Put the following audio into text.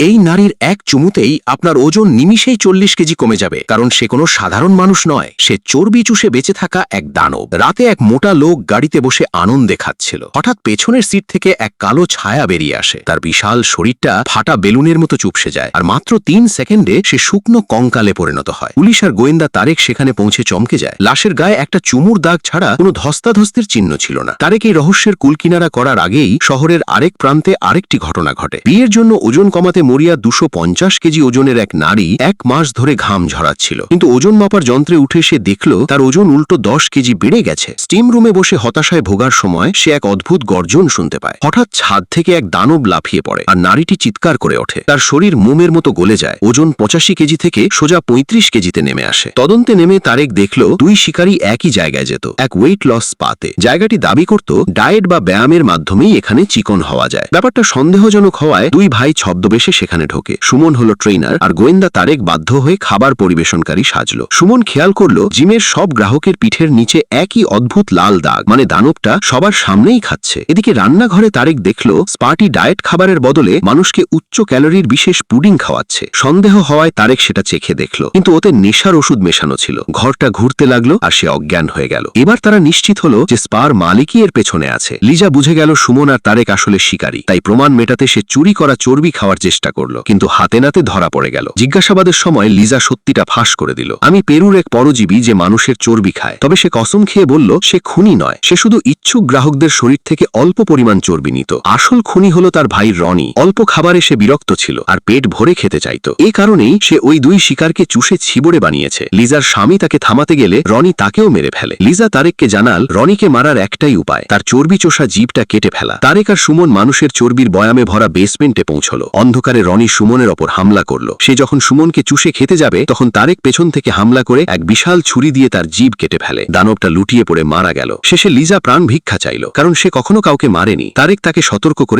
এই নারীর এক চুমুতেই আপনার ওজন নিমিষেই 40 কেজি কমে যাবে, কারণ সে কোনো সাধারণ মানুষ নয়, সে চর্বি চুষে বেঁচে থাকা এক দানব। রাতে এক মোটা লোক গাড়িতে বসে আনন্দে খাচ্ছিল। হঠাৎ পেছনের সিট থেকে এক কালো ছায়া বেরিয়ে আসে। তার বিশাল শরীরটা ফাটা বেলুনের মতো চুপসে যায়, আর মাত্র 3 সেকেন্ডে সে শুকনো কঙ্কালে পরিণত হয়। পুলিশ আর গোয়েন্দা তারেক সেখানে পৌঁছে চমকে যায়। লাশের গায়ে একটা চুমুর দাগ ছাড়া কোনো ধস্তাধস্তির চিহ্ন ছিল না। তারেক এই রহস্যের কুলকিনারা করার আগেই শহরের আরেক প্রান্তে আরেকটি ঘটনা ঘটে। বিয়ের জন্য ওজন কমাতে মরিয়া 250 কেজি ওজনের এক নারী 1 মাস ধরে ঘাম ঝরাচ্ছিল, কিন্তু ওজন মাপার যন্ত্রে উঠে সে দেখল তার ওজন উল্টো 10 কেজি বেড়ে গেছে। স্টিম রুমে বসে হতাশায় ভোগার সময় সে এক অদ্ভুত গর্জন শুনতে পায়। হঠাৎ ছাদ থেকে এক দানব লাফিয়ে পড়ে, আর নারীটি চিৎকার করে ওঠে। তার শরীর মোমের মতো গলে যায়। ওজন 85 কেজি থেকে সোজা 35 কেজিতে নেমে আসে। তদন্তে নেমে তারেক দেখল 2 শিকারী একই জায়গায় যেত, এক ওয়েট লস স্পাতে। জায়গাটি দাবি করত ডায়েট বা ব্যায়ামের মাধ্যমেই এখানে চিকন হওয়া যায়। ব্যাপারটা সন্দেহজনক হওয়ায় 2 ভাই ছদ্মবেশে সেখানে ঢোকে। সুমন হলো ট্রেনার, আর গোয়েন্দা তারেক বাধ্য হয়ে খাবার পরিবেশনকারী সাজল। সুমন খেয়াল করলো জিমের সব গ্রাহকের পিঠের নিচে একই অদ্ভুত লাল দাগ, মানে দানবটা সবার সামনেই খাচ্ছে। এদিকে রান্নাঘরে তারেক দেখলো স্পার্টি ডায়েট খাবারের বদলে মানুষকে উচ্চ ক্যালোরির বিশেষ পুডিং খাওয়াচ্ছে। সন্দেহ হওয়ায় তারেক সেটা চেখে দেখলো, কিন্তু ওতে নেশার ওষুধ মেশানো ছিল। ঘরটা ঘুরতে লাগলো আর সে অজ্ঞান হয়ে গেল। এবার তারা নিশ্চিত হলো যে স্পার মালিকই এর পেছনে আছে। লিজা বুঝে গেল সুমন আর তারেক আসলে শিকারী, তাই প্রমাণ মেটাতে সে চুরি করা চর্বি খাওয়ার চেষ্টা করলো, কিন্তু হাতে নাতে ধরা পড়ে গেল। জিজ্ঞাসাবাদের সময় লিজা সত্যিটা ফাঁস করে দিল। আমি পেরুর এক পরজীবী যে মানুষের চর্বি খায়। তবে সে কসম খেয়ে বলল সে খুনি নয়, সে শুধু ইচ্ছুক গ্রাহকদের শরীর থেকে অল্প পরিমাণ চর্বি নিত। আসল খুনি হলো তার ভাই রনি। অল্প খাবারে সে বিরক্ত ছিল আর পেট ভরে খেতে চাইত। এই কারণেই সে ওই 2 শিকারকে চুষে ছিবড়ে বানিয়েছে। লিজার স্বামী তাকে থামাতে গেলে রনি তাকেও মেরে ফেলে। লিজা তারেককে জানাল রনিকে মারার একটাই উপায়, তার চর্বি চোষা জিভটা কেটে ফেলা। তারেক আর সুমন মানুষের চর্বির বয়ামে ভরা বেসমেন্টে পৌঁছল। অন্ধকারে রনি সুমনের ওপর হামলা করলো। সে যখন সুমনকে চুষে খেতে যাবে তখন তারেক পেছন থেকে হামলা করে এক বিশাল ছুরি দিয়ে তার জিভ কেটে ফেলে। দানবটা লুটিয়ে পড়ে মারা গেল। শেষে লিজা প্রাণ ভিক্ষা চাইল, কারণ সে কখনো কাউকে মারেনি। তারেক তাকে সতর্ক করে